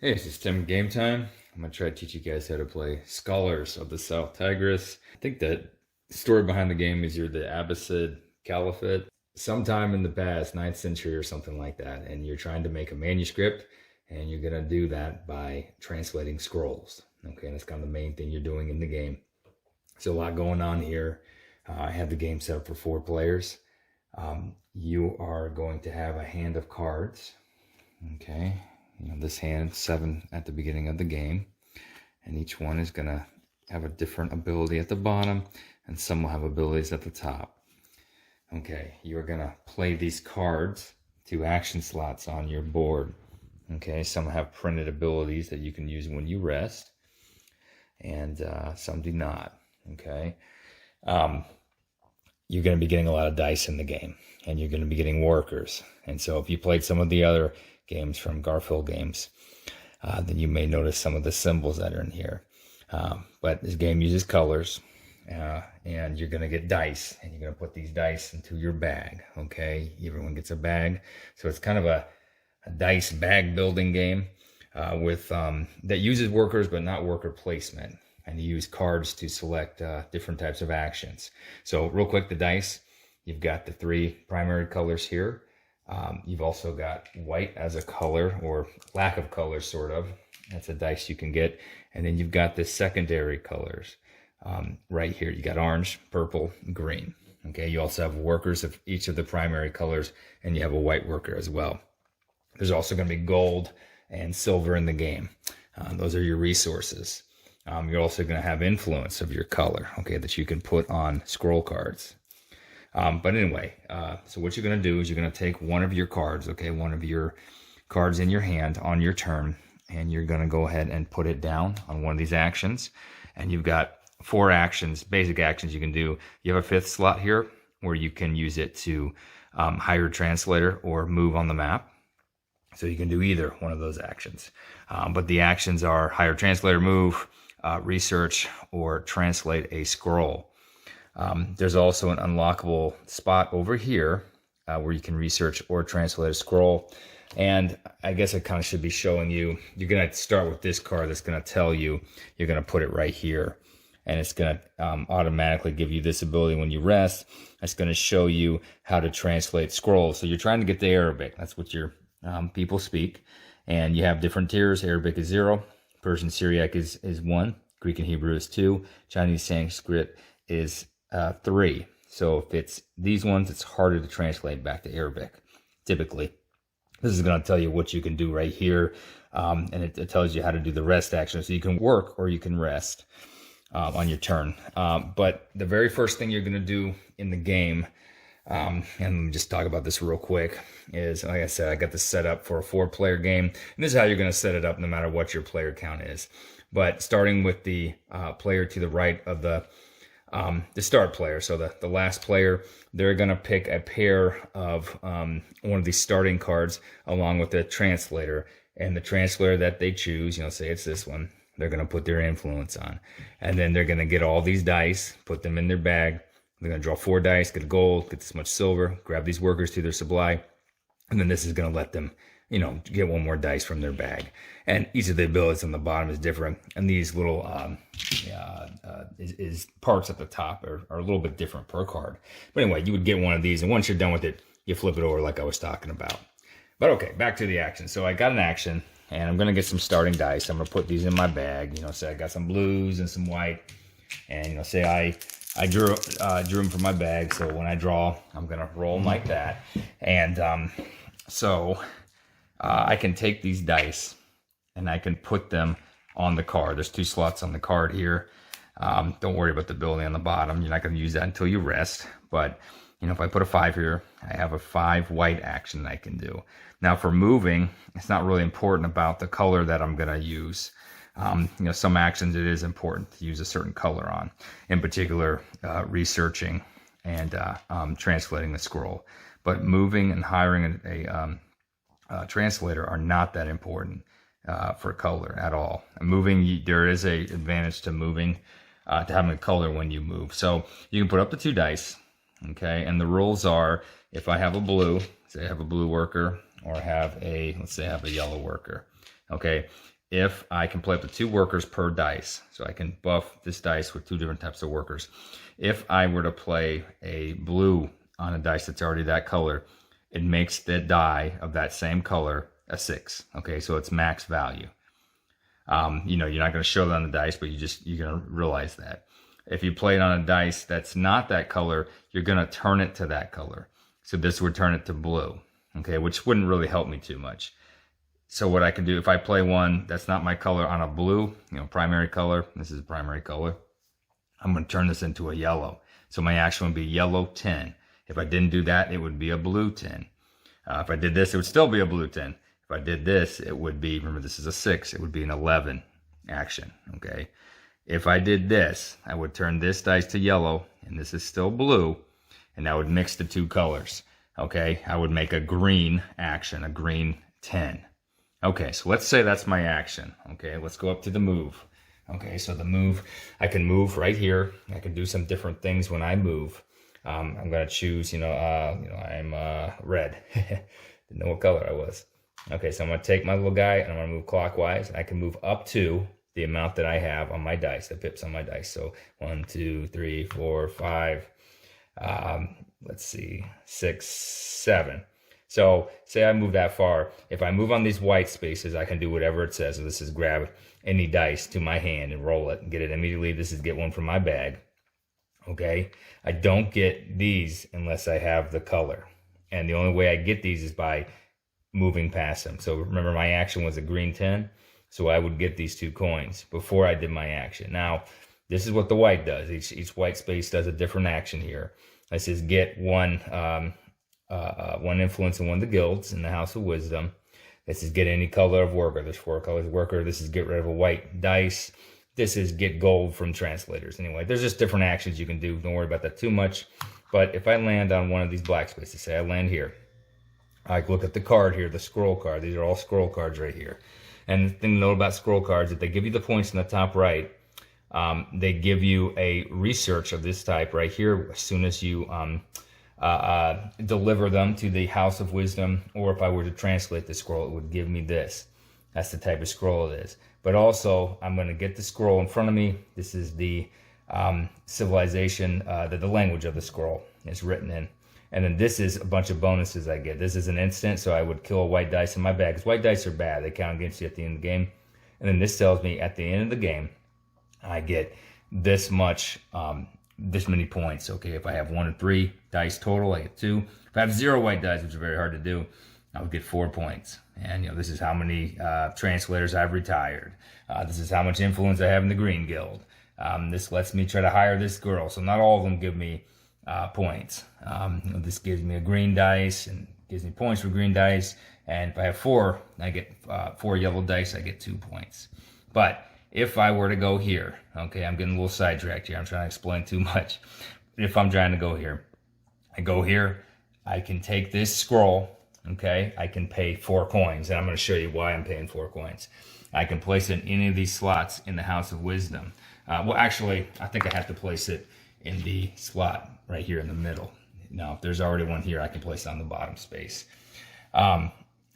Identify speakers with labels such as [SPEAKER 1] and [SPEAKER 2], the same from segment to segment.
[SPEAKER 1] Hey, this is Tim Game Time. I'm gonna try to teach you guys how to play Scholars of the South Tigris. I think that the story behind the game is you're the Abbasid Caliphate sometime in the past, 9th century or something like that, and you're trying to make a manuscript, and you're gonna do that by translating scrolls. Okay, and that's kind of the main thing you're doing in the game. So a lot going on here. I have the game set up for 4 players. You are going to have a hand of cards. Okay, this hand, 7 at the beginning of the game, and each one is going to have a different ability at the bottom, and some will have abilities at the top. Okay, you're going to play these cards to action slots on your board. Okay, some have printed abilities that you can use when you rest, and some do not. Okay, you're going to be getting a lot of dice in the game, and you're going to be getting workers. And so if you played some of the other games from Garfield Games, then you may notice some of the symbols that are in here. But this game uses colors, and you're going to get dice, and you're going to put these dice into your bag. Okay, everyone gets a bag, so it's kind of a dice bag building game that uses workers but not worker placement, and you use cards to select different types of actions. So real quick, the dice, you've got the 3 primary colors here. You've also got white as a color, or lack of color, sort of. That's a dice you can get. And then you've got the secondary colors right here. You got orange, purple, green. Okay, you also have workers of each of the primary colors, and you have a white worker as well. There's also going to be gold and silver in the game. Those are your resources. You're also going to have influence of your color, okay, that you can put on scroll cards. But anyway, so what you're going to do is you're going to take one of your cards, okay, one of your cards in your hand on your turn, and you're going to go ahead and put it down on one of these actions. And you've got 4 actions, basic actions you can do. You have a 5th slot here where you can use it to hire a translator or move on the map. So you can do either one of those actions. But the actions are hire translator, move, research, or translate a scroll. There's also an unlockable spot over here where you can research or translate a scroll. And I guess I kind of should be showing you, you're going to start with this card that's going to tell you, you're going to put it right here. And it's going to automatically give you this ability when you rest. It's going to show you how to translate scrolls. So you're trying to get to Arabic. That's what your people speak. And you have different tiers. Arabic is 0. Persian Syriac is 1. Greek and Hebrew is 2. Chinese Sanskrit is 3. So if it's these ones, it's harder to translate back to Arabic, typically. This is going to tell you what you can do right here, and it tells you how to do the rest action. So you can work or you can rest on your turn. But the very first thing you're going to do in the game, and let me just talk about this real quick, is, like I said, I got this set up for a 4-player game. And this is how you're going to set it up no matter what your player count is. But starting with the player to the right of the start player, so the last player, they're going to pick a pair of one of these starting cards along with the translator. And the translator that they choose, say it's this one, they're going to put their influence on. And then they're going to get all these dice, put them in their bag. They're going to draw 4 dice, get a gold, get this much silver, grab these workers to their supply. And then this is going to let them, get 1 more dice from their bag. And each of the abilities on the bottom is different. And these little parts at the top are a little bit different per card. But anyway, you would get one of these, and once you're done with it, you flip it over like I was talking about. But okay, back to the action. So I got an action, and I'm going to get some starting dice. I'm going to put these in my bag. Say I got some blues and some white. And, say I drew them from my bag. So when I draw, I'm going to roll them like that. And so I can take these dice, and I can put them on the card. There's 2 slots on the card here. Don't worry about the ability on the bottom. You're not going to use that until you rest. But, if I put a 5 here, I have a 5 white action that I can do. Now for moving, it's not really important about the color that I'm going to use. Some actions it is important to use a certain color on. In particular, researching and translating the scroll. But moving and hiring a translator are not that important for color at all. Moving, there is a advantage to moving, to having a color when you move. So you can put up to 2 dice, okay? And the rules are, if I have a blue, say I have a blue worker, or have a, let's say I have a yellow worker. Okay, if I can play up to 2 workers per dice, so I can buff this dice with 2 different types of workers. If I were to play a blue on a dice that's already that color, it makes the die of that same color a 6. Okay, so it's max value. You know, you're not going to show that on the dice, but you're going to realize that. If you play it on a dice that's not that color, you're going to turn it to that color. So this would turn it to blue, okay, which wouldn't really help me too much. So what I can do, if I play one that's not my color on a blue, you know, primary color, this is a primary color, I'm going to turn this into a yellow. So my action would be yellow 10. If I didn't do that, it would be a blue 10. If I did this, it would still be a blue 10. If I did this, it would be, remember this is a 6, it would be an 11 action, okay? If I did this, I would turn this dice to yellow, and this is still blue, and I would mix the 2 colors, okay? I would make a green action, a green 10. Okay, so let's say that's my action. Okay, let's go up to the move. Okay, so the move, I can move right here. I can do some different things when I move. I'm gonna choose, I'm red. Didn't know what color I was. Okay, so I'm gonna take my little guy and I'm gonna move clockwise. And I can move up to the amount that I have on my dice, the pips on my dice. So 1, 2, 3, 4, 5. Let's see, 6, 7. So say I move that far. If I move on these white spaces, I can do whatever it says. So this is grab any dice to my hand and roll it and get it immediately. This is get one from my bag. Okay. I don't get these unless I have the color. And the only way I get these is by moving past them. So remember my action was a green 10. So I would get these 2 coins before I did my action. Now, this is what the white does. Each white space does a different action here. This is get one influence and 1 the guilds in the House of Wisdom. This is get any color of worker. There's 4 colors of worker. This is get rid of a white dice. This is get gold from translators. Anyway, there's just different actions you can do. Don't worry about that too much. But if I land on one of these black spaces, say I land here, I look at the card here, the scroll card. These are all scroll cards right here. And the thing to know about scroll cards, if they give you the points in the top right, they give you a research of this type right here as soon as you deliver them to the House of Wisdom, or if I were to translate the scroll, it would give me this. That's the type of scroll it is. But also, I'm going to get the scroll in front of me. This is the civilization, the language of the scroll is written in. And then this is a bunch of bonuses I get. This is an instant, so I would kill a white dice in my bag, because white dice are bad. They count against you at the end of the game. And then this tells me at the end of the game, I get this much, this many points. Okay, if I have 1 and 3 dice total, I get 2. If I have 0 white dice, which is very hard to do, I would get 4 points. And this is how many translators I've retired. This is how much influence I have in the Green Guild. This lets me try to hire this girl. So not all of them give me points. This gives me a green dice and gives me points for green dice. And if I have 4, I get 4 yellow dice, I get 2 points. But if I were to go here, okay, I'm getting a little sidetracked here. I'm trying to explain too much. If I'm trying to go here, I go here, I can take this scroll, okay, I can pay 4 coins, and I'm going to show you why I'm paying 4 coins. I can place it in any of these slots in the House of Wisdom. Well, actually, I think I have to place it in the slot right here in the middle. Now, if there's already one here, I can place it on the bottom space.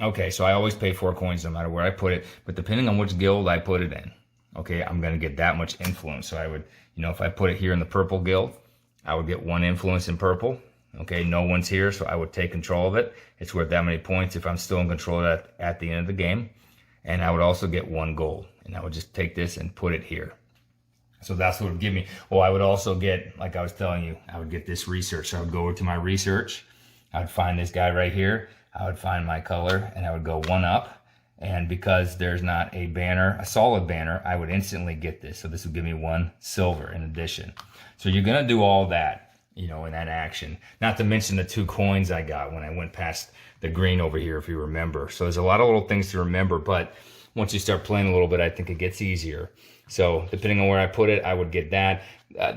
[SPEAKER 1] Okay, so I always pay 4 coins no matter where I put it, but depending on which guild I put it in, okay, I'm going to get that much influence. So I would, if I put it here in the purple guild, I would get 1 influence in purple. Okay, no one's here, so I would take control of it. It's worth that many points if I'm still in control of that at the end of the game. And I would also get 1 gold. And I would just take this and put it here. So that's what it would give me. Well, I would also get, like I was telling you, I would get this research. So I would go over to my research. I would find this guy right here. I would find my color, and I would go 1 up. And because there's not a banner, a solid banner, I would instantly get this. So this would give me 1 silver in addition. So you're going to do all that, in that action. Not to mention the 2 coins I got when I went past the green over here, if you remember. So there's a lot of little things to remember, but once you start playing a little bit, I think it gets easier. So depending on where I put it, I would get that.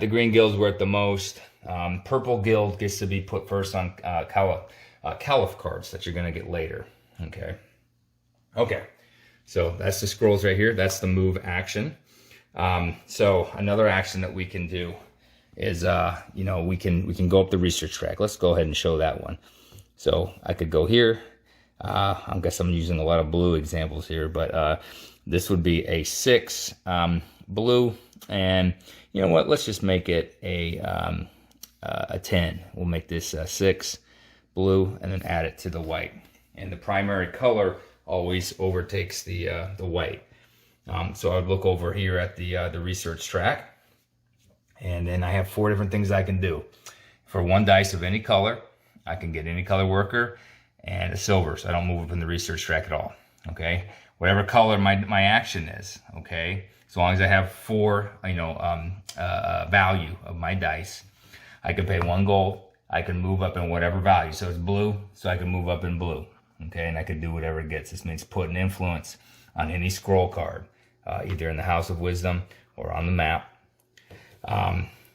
[SPEAKER 1] The green guild's worth the most. Purple guild gets to be put first on Caliph cards that you're going to get later. Okay, so that's the scrolls right here. That's the move action. So another action that we can do is, we can go up the research track. Let's go ahead and show that one. So I could go here. I guess I'm using a lot of blue examples here, but this would be a 6 blue, and you know what? Let's just make it a 10. We'll make this 6 blue, and then add it to the white. And the primary color always overtakes the white. So I would look over here at the research track, and then I have 4 different things I can do. For 1 dice of any color, I can get any color worker and a silver, so I don't move up in the research track at all. Okay, whatever color my action is. Okay, as long as I have 4, value of my dice, I can pay 1 gold. I can move up in whatever value. So it's blue, so I can move up in blue. Okay, and I can do whatever it gets. This means put an influence on any scroll card, either in the House of Wisdom or on the map.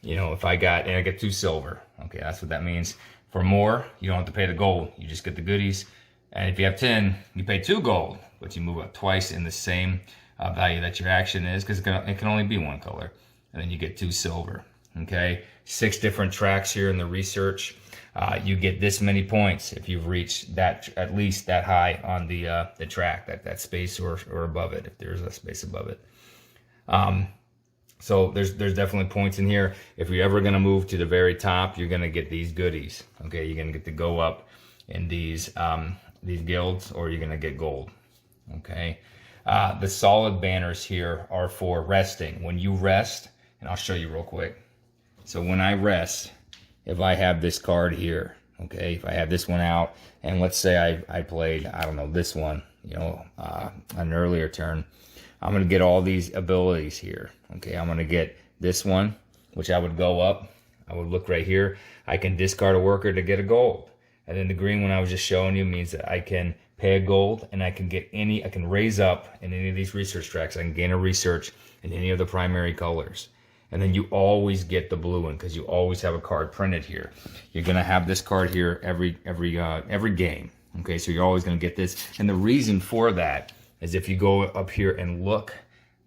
[SPEAKER 1] If I get 2 silver. Okay, that's what that means. For more, you don't have to pay the gold. You just get the goodies. And if you have 10, you pay 2 gold, but you move up twice in the same value that your action is, because it can only be 1 color. And then you get 2 silver. Okay, 6 different tracks here in the research. You get this many points if you've reached that, at least that high on the track, that space or above it, if there's a space above it. So there's definitely points in here. If you're ever going to move to the very top, you're going to get these goodies. Okay, you're going to get to go up in these guilds, or you're going to get gold. Okay, the solid banners here are for resting. When you rest, and I'll show you real quick. So when I rest, if I have this card here, okay, if I have this one out, and let's say I played, I don't know, this one, an earlier turn, I'm going to get all these abilities here. Okay, I'm going to get this one, which I would go up. I would look right here. I can discard a worker to get a gold. And then the green one I was just showing you means that I can pay a gold, and I can raise up in any of these research tracks. I can gain a research in any of the primary colors. And then you always get the blue one, because you always have a card printed here. You're going to have this card here every game. Okay, so you're always going to get this. And the reason for that is if you go up here and look,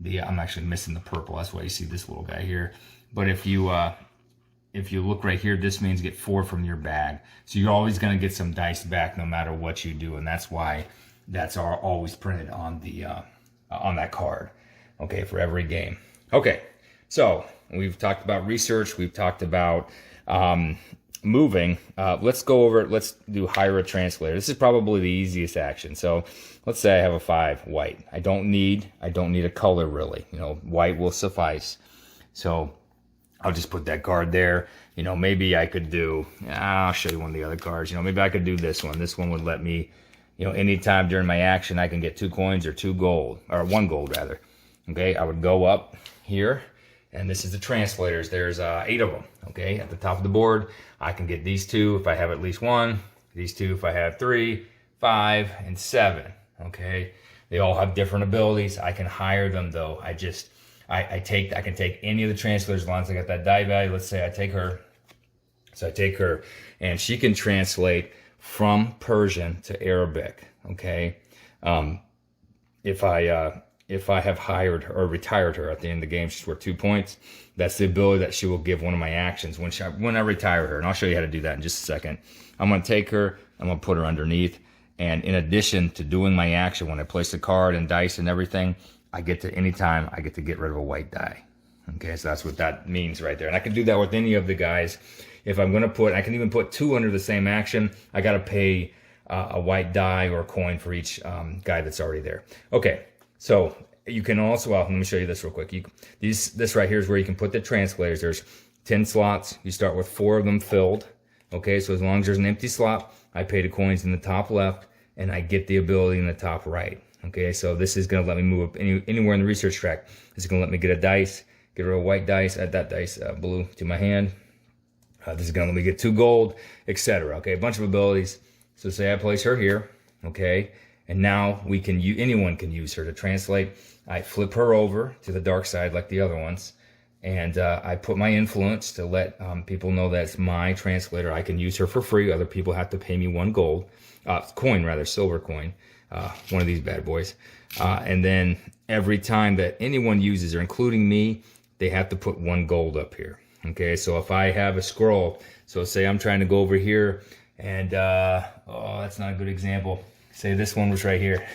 [SPEAKER 1] I'm actually missing the purple. That's why you see this little guy here. But if you look right here, this means get 4 from your bag. So you're always going to get some dice back no matter what you do, and that's why that's always printed on that card. Okay, for every game. Okay, so we've talked about research. We've talked about moving. Let's go over it. Let's do hire a translator. This is probably the easiest action. So let's say I have a 5 white. I don't need a color really. White will suffice. So I'll just put that card there. Maybe I could do, I'll show you one of the other cards. Maybe I could do this one. This one would let me, anytime during my action, I can get 2 coins or 2 gold, or 1 gold rather. Okay, I would go up here, and this is the translators. There's 8 of them. Okay, at the top of the board, I can get these 2 if I have at least 1. These 2 if I have 3, 5, and 7. Okay, they all have different abilities. I can hire them though. I can take any of the translators as long as I got that die value. Let's say I take her. So I take her, and she can translate from Persian to Arabic. Okay, if I have hired her or retired her at the end of the game, she's worth 2 points. That's the ability that she will give one of my actions when I retire her. And I'll show you how to do that in just a second. I'm going to take her, I'm going to put her underneath. And in addition to doing my action, when I place the card and dice and everything, anytime I get to get rid of a white die. Okay, so that's what that means right there. And I can do that with any of the guys. If I'm going to I can even put 2 under the same action. I got to pay a white die or a coin for each guy that's already there. Okay. So you can also, let me show you this real quick. This right here is where you can put the translators. There's 10 slots. You start with 4 of them filled. Okay, so as long as there's an empty slot, I pay the coins in the top left, and I get the ability in the top right. Okay, so this is going to let me move up anywhere in the research track. This is going to let me get a dice, get rid of a white dice, add that dice blue to my hand. This is going to let me get 2 gold, etc. Okay, a bunch of abilities. So say I place her here. Okay. And now anyone can use her to translate. I flip her over to the dark side like the other ones. And I put my influence to let people know that it's my translator. I can use her for free. Other people have to pay me 1 gold. Silver coin. One of these bad boys. And then every time that anyone uses her, including me, they have to put 1 gold up here. Okay, so if I have a scroll, so say I'm trying to go over here and, that's not a good example. say this one was right here.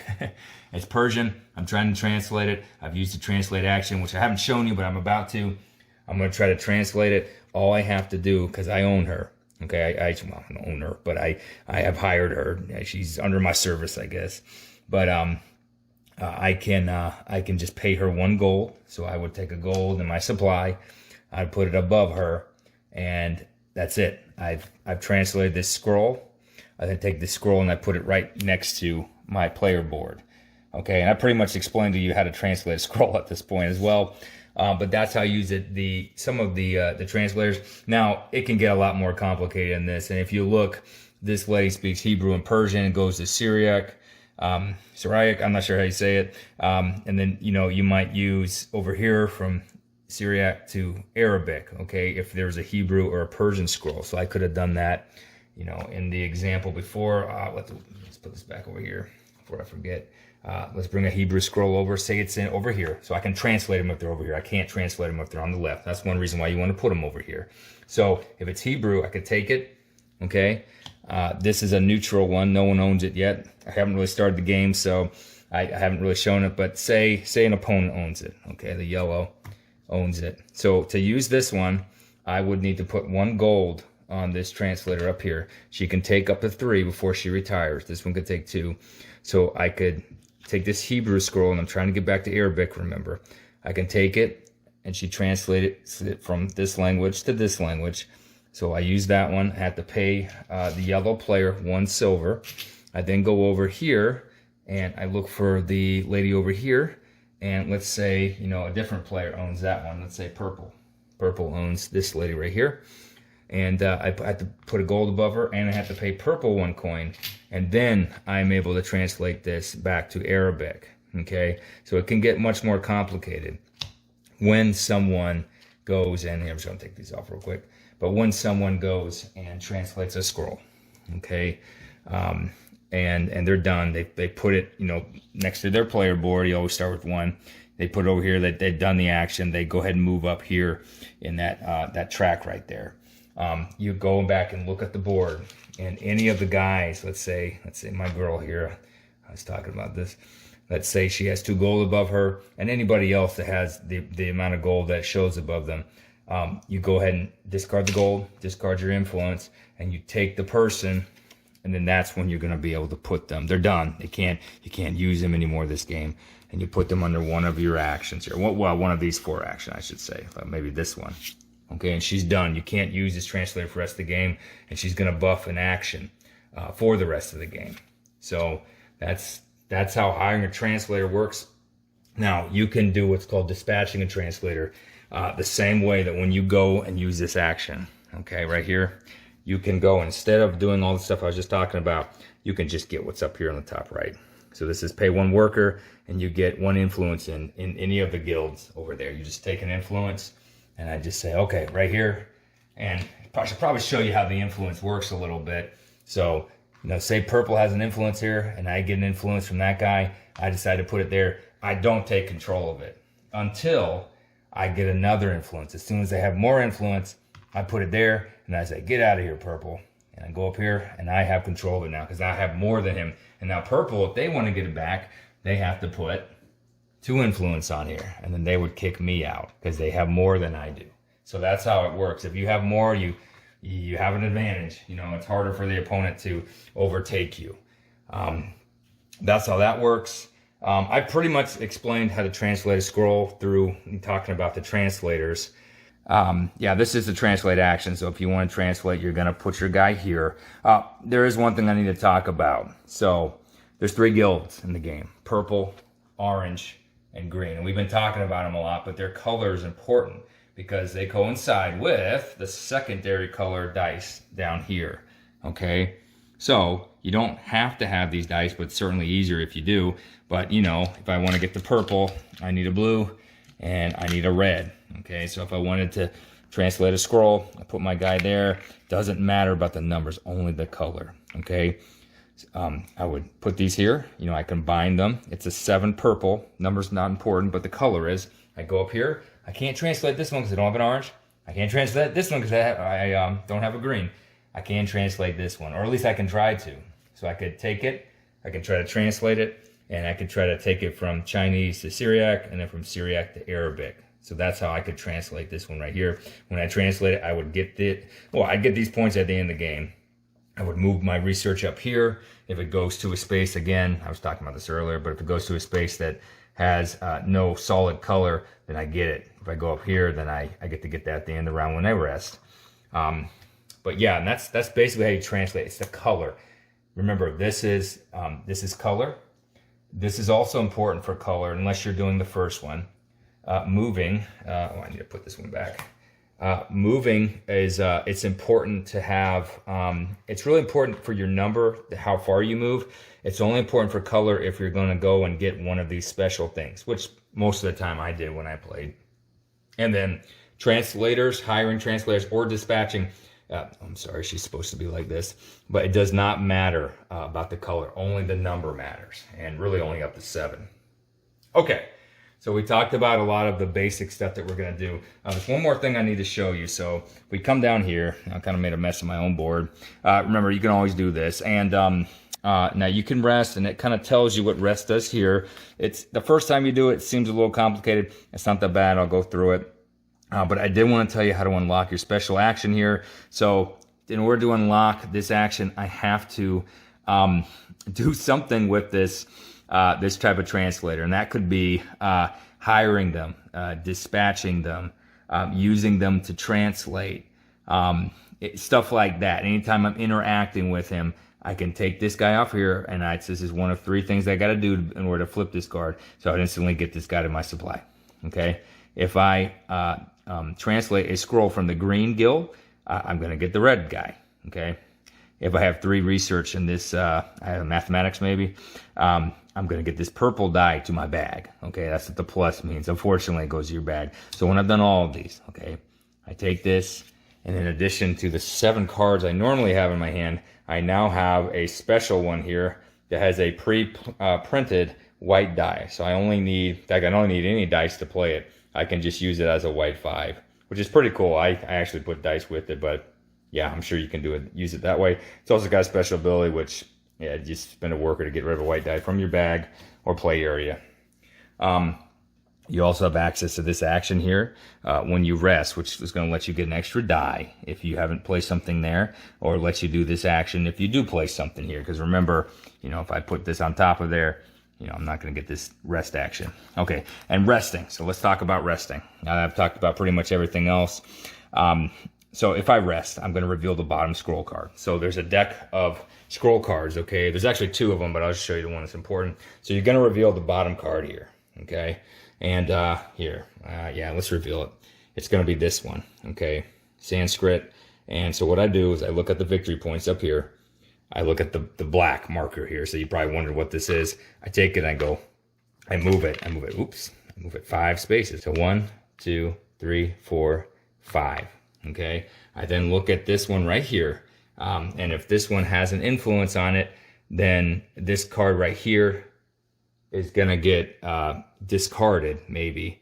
[SPEAKER 1] It's Persian. I'm trying to translate it. I've used the translate action, which I haven't shown you, but I'm about to. I'm going to try to translate it. All I have to do, because I own her, okay, I don't own her, but I have hired her. She's under my service, I guess. But I can just pay her 1 gold. So I would take a gold in my supply, I'd put it above her, and that's it. I've translated this scroll. I then take this scroll and I put it right next to my player board. Okay, and I pretty much explained to you how to translate a scroll at this point as well. But that's how I use it. Some of the translators. Now it can get a lot more complicated than this. And if you look, this lady speaks Hebrew and Persian. It goes to Syriac, Syriac. I'm not sure how you say it. And then you might use over here from Syriac to Arabic. Okay, if there's a Hebrew or a Persian scroll. So I could have done that. In the example before. Let's put this back over here before I forget. Let's bring a Hebrew scroll over, say it's in over here, so I can translate them if they're over here. I can't translate them if they're on the left. That's one reason why you want to put them over here. So if it's Hebrew, I could take it, okay? This is a neutral one. No one owns it yet. I haven't really started the game, so I haven't really shown it, but say an opponent owns it, okay? The yellow owns it. So to use this one, I would need to put 1 gold on this translator up here. She can take up to 3 before she retires. This one could take 2. So I could take this Hebrew scroll, and I'm trying to get back to Arabic, remember. I can take it, and she translates it from this language to this language. So I use that one. I have to pay the yellow player 1 silver. I then go over here, and I look for the lady over here, and let's say, a different player owns that one. Let's say purple. Purple owns this lady right here. And I have to put a gold above her, and I have to pay purple 1 coin. And then I'm able to translate this back to Arabic, okay? So it can get much more complicated when someone goes, and I'm just going to take these off real quick, but when someone goes and translates a scroll, okay? And they're done. They put it, next to their player board. You always start with 1. They put it over here. They've done the action. They go ahead and move up here in that track right there. You go back and look at the board, and any of the guys, let's say my girl here, I was talking about this, let's say she has 2 gold above her, and anybody else that has the amount of gold that shows above them, you go ahead and discard the gold, discard your influence, and you take the person, and then that's when you're going to be able to put them. They're done. You can't use them anymore this game, and you put them under one of your actions here. Well, one of these 4 actions, I should say, maybe this one. Okay, and she's done. You can't use this translator for the rest of the game, and she's going to buff an action for the rest of the game. So that's how hiring a translator works. Now, you can do what's called dispatching a translator the same way that when you go and use this action, okay, right here, you can go, instead of doing all the stuff I was just talking about, you can just get what's up here on the top right. So this is pay 1 worker, and you get 1 influence in any of the guilds over there. You just take an influence, and I just say, okay, right here. And I should probably show you how the influence works a little bit. So, say purple has an influence here, and I get an influence from that guy. I decide to put it there. I don't take control of it until I get another influence. As soon as I have more influence, I put it there, and I say, get out of here, purple. And I go up here, and I have control of it now because I have more than him. And now purple, if they want to get it back, they have to put 2 influence on here, and then they would kick me out because they have more than I do. So that's how it works. If you have more, you have an advantage. It's harder for the opponent to overtake you. That's how that works. I pretty much explained how to translate a scroll through talking about the translators. This is the translate action. So if you want to translate, you're going to put your guy here. There is one thing I need to talk about. So there's 3 guilds in the game: purple, orange, and green. And we've been talking about them a lot, but their color is important because they coincide with the secondary color dice down here. Okay, so you don't have to have these dice, but it's certainly easier if you do. But if I want to get the purple, I need a blue and I need a red. Okay, so if I wanted to translate a scroll, I put my guy there. Doesn't matter about the numbers, only the color. Okay, I would put these here. I combine them. It's a 7 purple. Number's not important, but the color is. I go up here. I can't translate this one because I don't have an orange. I can't translate this one because I don't have a green. I can translate this one, or at least I can try to. So I could take it. I can try to translate it, and I could try to take it from Chinese to Syriac, and then from Syriac to Arabic. So that's how I could translate this one right here. When I translate it, I would get I'd get these points at the end of the game. I would move my research up here. If it goes to a space, again, I was talking about this earlier, but if it goes to a space that has no solid color, then I get it. If I go up here, then I get to get that at the end of the round when I rest. But yeah, and that's basically how you translate. It's the color. Remember, this is color. This is also important for color, unless you're doing the first one. Moving, I need to put this one back. Moving is, it's important to have, it's really important for your number, how far you move. It's only important for color if you're going to go and get one of these special things, which most of the time I did when I played. And then translators, hiring translators or dispatching. I'm sorry, she's supposed to be like this, but it does not matter about the color. Only the number matters, and really only up to 7. Okay. So we talked about a lot of the basic stuff that we're going to do. There's one more thing I need to show you. So we come down here. I kind of made a mess of my own board. Remember, you can always do this. And now you can rest, and it kind of tells you what rest does here. It's the first time you do it, it seems a little complicated. It's not that bad. I'll go through it. But I did want to tell you how to unlock your special action here. So in order to unlock this action, I have to do something with this this type of translator, and that could be hiring them, dispatching them, using them to translate, stuff like that. Anytime I'm interacting with him, I can take this guy off here, and this is one of 3 things I got to do in order to flip this card, so I'd instantly get this guy to my supply. Okay, if I translate a scroll from the green guild, I'm going to get the red guy. Okay. If I have 3 research in this, I have mathematics maybe, I'm going to get this purple die to my bag. Okay, that's what the plus means. Unfortunately, it goes to your bag. So when I've done all of these, okay, I take this, and in addition to the 7 cards I normally have in my hand, I now have a special one here that has a pre-printed white die. So I only need, in fact, I don't need any dice to play it. I can just use it as a white 5, which is pretty cool. I actually put dice with it, but yeah, I'm sure you can use it that way. It's also got a special ability, which, yeah, just spend a worker to get rid of a white die from your bag or play area. You also have access to this action here when you rest, which is going to let you get an extra die if you haven't placed something there, or let you do this action if you do place something here. Because remember, if I put this on top of there, I'm not going to get this rest action. Okay, and resting. So let's talk about resting. Now that I've talked about pretty much everything else. So if I rest, I'm going to reveal the bottom scroll card. So there's a deck of scroll cards, okay? There's actually 2 of them, but I'll just show you the one that's important. So you're going to reveal the bottom card here, okay? And here, yeah, let's reveal it. It's going to be this one, okay? Sanskrit. And so what I do is I look at the victory points up here. I look at the black marker here. So you probably wondered what this is. I take it and I move it. Oops. I move it 5 spaces. So 1, 2, 3, 4, 5. Okay, I then look at this one right here, and if this one has an influence on it, then this card right here is gonna get discarded maybe,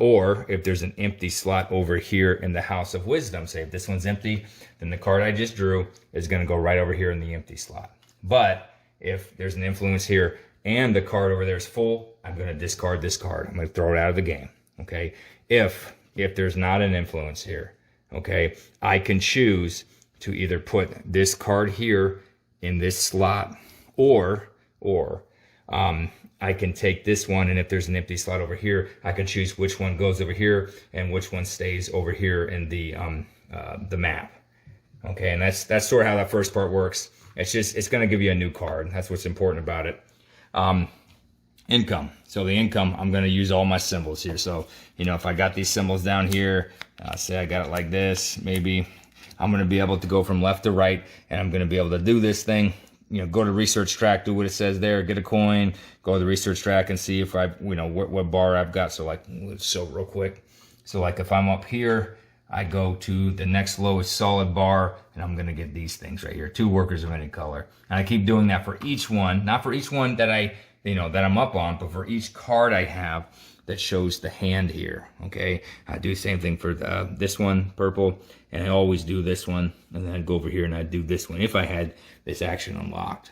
[SPEAKER 1] or if there's an empty slot over here in the House of Wisdom, say if this one's empty, then the card I just drew is gonna go right over here in the empty slot. But if there's an influence here and the card over there is full, I'm gonna discard this card. I'm gonna throw it out of the game. Okay, if there's not an influence here, okay, I can choose to either put this card here in this slot, or I can take this one, and if there's an empty slot over here, I can choose which one goes over here and which one stays over here in the map. Okay, and that's sort of how that first part works. It's going to give you a new card. That's what's important about it. Income. So the income, I'm going to use all my symbols here. So, if I got these symbols down here, say I got it like this, maybe I'm going to be able to go from left to right, and I'm going to be able to do this thing. Go to research track, do what it says there, get a coin, go to the research track and see if I've, what bar I've got. So let's show real quick. So if I'm up here, I go to the next lowest solid bar, and I'm going to get these things right here, 2 workers of any color. And I keep doing that for each one, not for each one that that I'm up on, but for each card I have that shows the hand here. Okay, I do the same thing for this one, purple, and I always do this one, and then I'd go over here and I'd do this one if I had this action unlocked.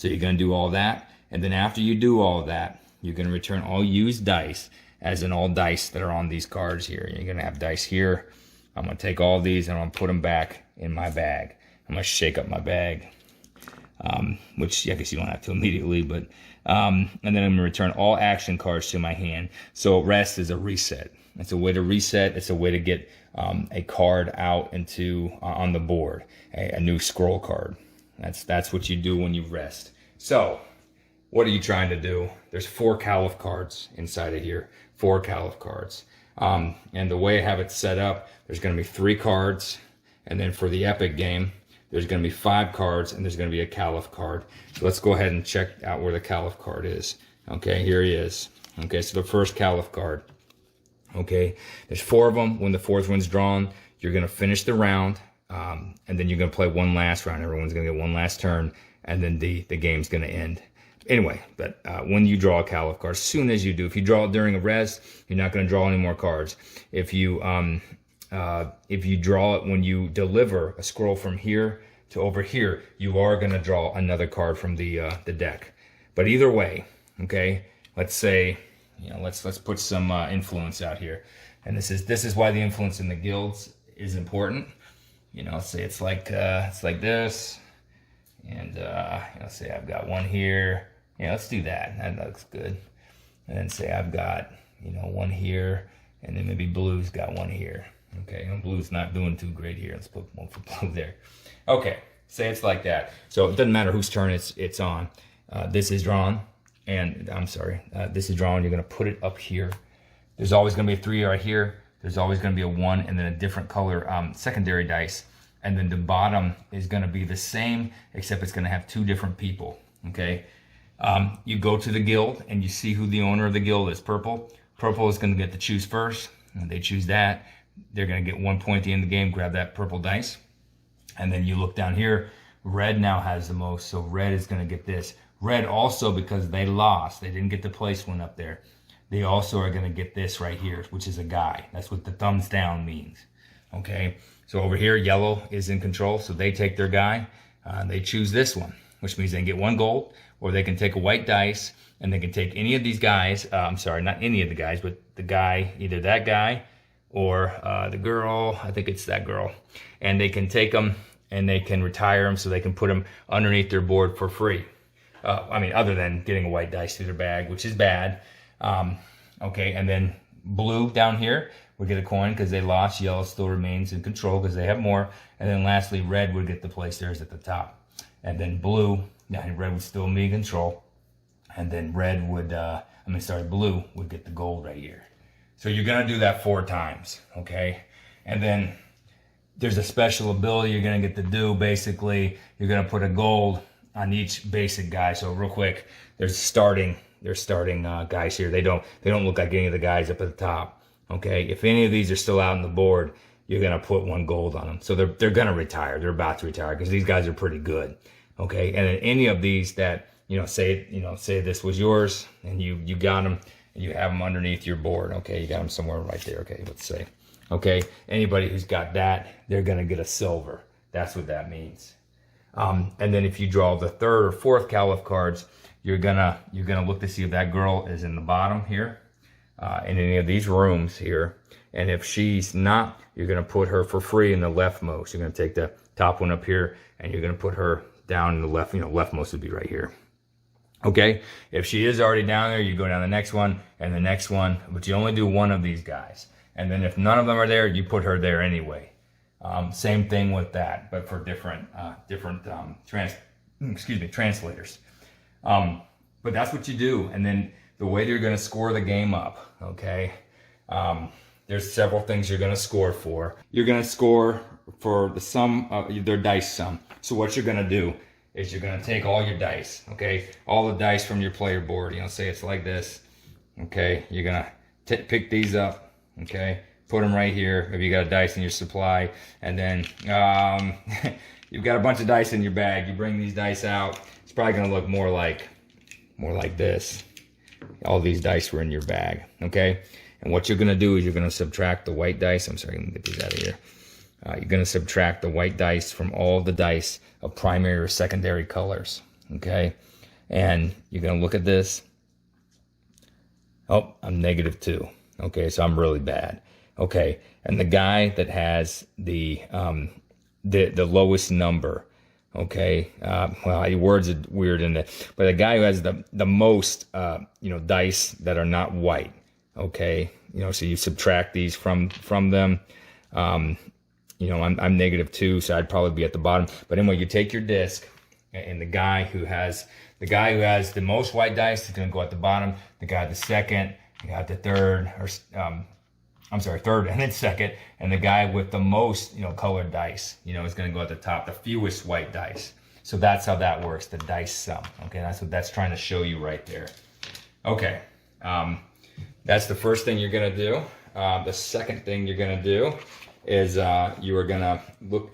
[SPEAKER 1] So you're going to do all that. And then after you do all of that, you're going to return all used dice, as in all dice that are on these cards here. You're going to have dice here. I'm going to take all these and I'm going to put them back in my bag. I'm going to shake up my bag, which I guess you don't have to immediately, but and then I'm going to return all action cards to my hand. So rest is a reset. It's a way to reset. It's a way to get a card out into on the board, a new scroll card. That's what you do when you rest. So what are you trying to do? There's 4 Caliph cards inside of here. 4 Caliph cards. And the way I have it set up, there's going to be 3 cards. And then for the Epic game, there's going to be 5 cards, and there's going to be a Caliph card. So let's go ahead and check out where the Caliph card is. Okay, here he is. Okay, so the first Caliph card. Okay, there's 4 of them. When the 4th one's drawn, you're going to finish the round, and then you're going to play one last round. Everyone's going to get one last turn, and then the game's going to end. Anyway, but when you draw a Caliph card, as soon as you do, if you draw it during a rest, you're not going to draw any more cards. If you draw it when you deliver a scroll from here to over here, you are going to draw another card from the deck. But either way, okay, let's say, let's put some influence out here, and this is why the influence in the guilds is important. Say it's like this, and say I've got one here. Let's do that. That looks good. And then say I've got one here, and then maybe blue's got one here. Okay, and blue's not doing too great here. Let's put one for blue there. Okay, say it's like that. So it doesn't matter whose turn it's on. This is drawn, and I'm sorry, this is drawn. You're gonna put it up here. There's always gonna be a 3 right here. There's always gonna be a 1, and then a different color secondary dice. And then the bottom is gonna be the same, except it's gonna have 2 different people. Okay, you go to the guild and you see who the owner of the guild is. Purple. Purple is gonna get to choose first, and they choose that. They're going to get 1 point at the end of the game, grab that purple dice. And then you look down here, red now has the most, so red is going to get this. Red also, because they lost, they didn't get to place one up there, they also are going to get this right here, which is a guy. That's what the thumbs down means. Okay, so over here, yellow is in control, so they take their guy. They choose this one, which means they can get 1 gold, or they can take a white dice, and they can take any of these guys. I'm sorry, not any of the guys, but the guy, either that guy, or the girl, I think it's that girl. And they can take them and they can retire them, so they can put them underneath their board for free. Other than getting a white dice through their bag, which is bad. Okay, and then blue down here would get a coin because they lost. Yellow still remains in control because they have more. And then lastly, red would get the place theirs at the top. And then blue, red would still be in control. And then red would, blue would get the gold right here. So you're going to do that 4 times, okay? And then there's a special ability you're going to get to do. Basically, you're going to put a gold on each basic guy. So real quick, there's starting guys here. They don't look like any of the guys up at the top, okay? If any of these are still out on the board, you're going to put 1 gold on them. So they're going to retire. They're about to retire because these guys are pretty good, okay? And then any of these that, say this was yours and you got them, and you have them underneath your board. Okay, you got them somewhere right there. Okay, let's say. Okay, anybody who's got that, they're gonna get a silver. That's what that means. And then if you draw the 3rd or 4th Caliph cards, you're gonna look to see if that girl is in the bottom here, in any of these rooms here. And if she's not, you're gonna put her for free in the leftmost. You're gonna take the top one up here, and you're gonna put her down in the left. Leftmost would be right here. Okay, if she is already down there, you go down the next one and the next one, but you only do 1 of these guys. And then if none of them are there, you put her there anyway. Same thing with that, but for different translators. But that's what you do. And then the way you're going to score the game up, okay, there's several things you're going to score for. You're going to score for the sum of their dice sum. So what you're going to do is you're going to take all your dice, okay? All the dice from your player board, say it's like this, okay? You're going to pick these up, okay? Put them right here if you got a dice in your supply. And then you've got a bunch of dice in your bag. You bring these dice out. It's probably going to look more like this. All these dice were in your bag, okay? And what you're going to do is you're going to subtract the white dice. I'm sorry, let me get these out of here. You're going to subtract the white dice from all the dice of primary or secondary colors, okay? And you're going to look at this. Oh, I'm -2. Okay, so I'm really bad. Okay, and the guy that has the lowest number, okay, well, your words are weird in it, but the guy who has the most, dice that are not white, okay, so you subtract these from them. I'm -2, so I'd probably be at the bottom. But anyway, you take your disc, and the guy who has the most white dice is going to go at the bottom. The guy at the second, the guy at the third, third and then second, and the guy with the most, colored dice, is going to go at the top, the fewest white dice. So that's how that works, the dice sum. Okay, that's what that's trying to show you right there. Okay, that's the first thing you're going to do. The second thing you're going to do is you are going to look.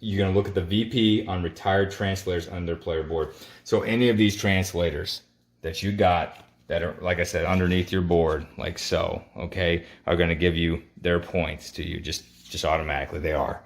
[SPEAKER 1] You're going to look at the VP on retired translators on their player board. So any of these translators that you got that are, like I said, underneath your board, like so, okay, are going to give you their points to you just automatically. They are.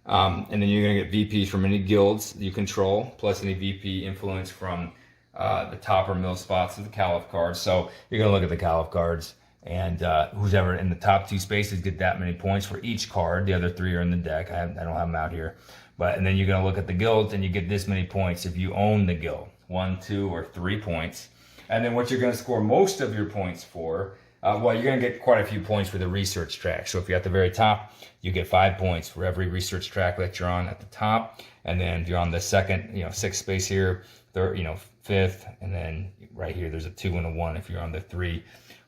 [SPEAKER 1] And then you're going to get VPs from any guilds you control, plus any VP influence from the top or middle spots of the Caliph cards. So you're going to look at the Caliph cards, and who's ever in the top 2 spaces get that many points for each card. The other 3 are in the deck. I don't have them out here. And then you're going to look at the guilds, and you get this many points if you own the guild. 1, 2, or 3 points. And then what you're going to score most of your points for, you're going to get quite a few points for the research track. So if you're at the very top, you get 5 points for every research track that you're on at the top. And then if you're on the second, 6th space here, third, 5th, and then right here, there's a 2 and a 1 if you're on the 3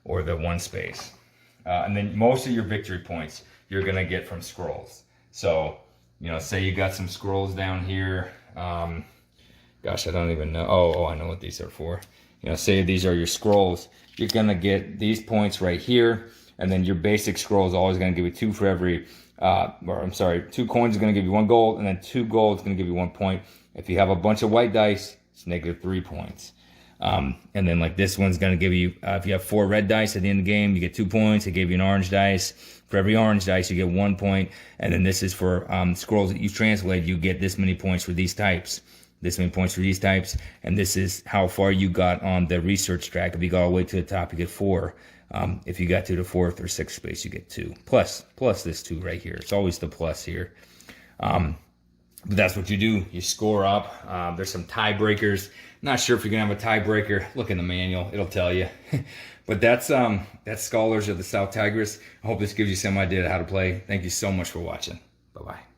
[SPEAKER 1] or the 1 space. And then most of your victory points you're going to get from scrolls. So, say you got some scrolls down here. Gosh, I don't even know. Oh, I know what these are for. Say these are your scrolls. You're going to get these points right here. And then your basic scroll is always going to give you 2 for every, 2 coins is going to give you 1 gold. And then 2 gold is going to give you 1 point. If you have a bunch of white dice, it's -3 points. And then like this one's going to give you, if you have 4 red dice at the end of the game, you get 2 points. It gave you an orange dice. For every orange dice, you get 1 point. And then this is for scrolls that you translate. You get this many points for these types. This many points for these types. And this is how far you got on the research track. If you got all the way to the top, you get 4. If you got to the 4th or 6th space, you get 2. Plus this 2 right here. It's always the plus here. But that's what you do. You score up. There's some tiebreakers. Not sure if you're going to have a tiebreaker. Look in the manual. It'll tell you. But that's Scholars of the South Tigris. I hope this gives you some idea of how to play. Thank you so much for watching. Bye-bye.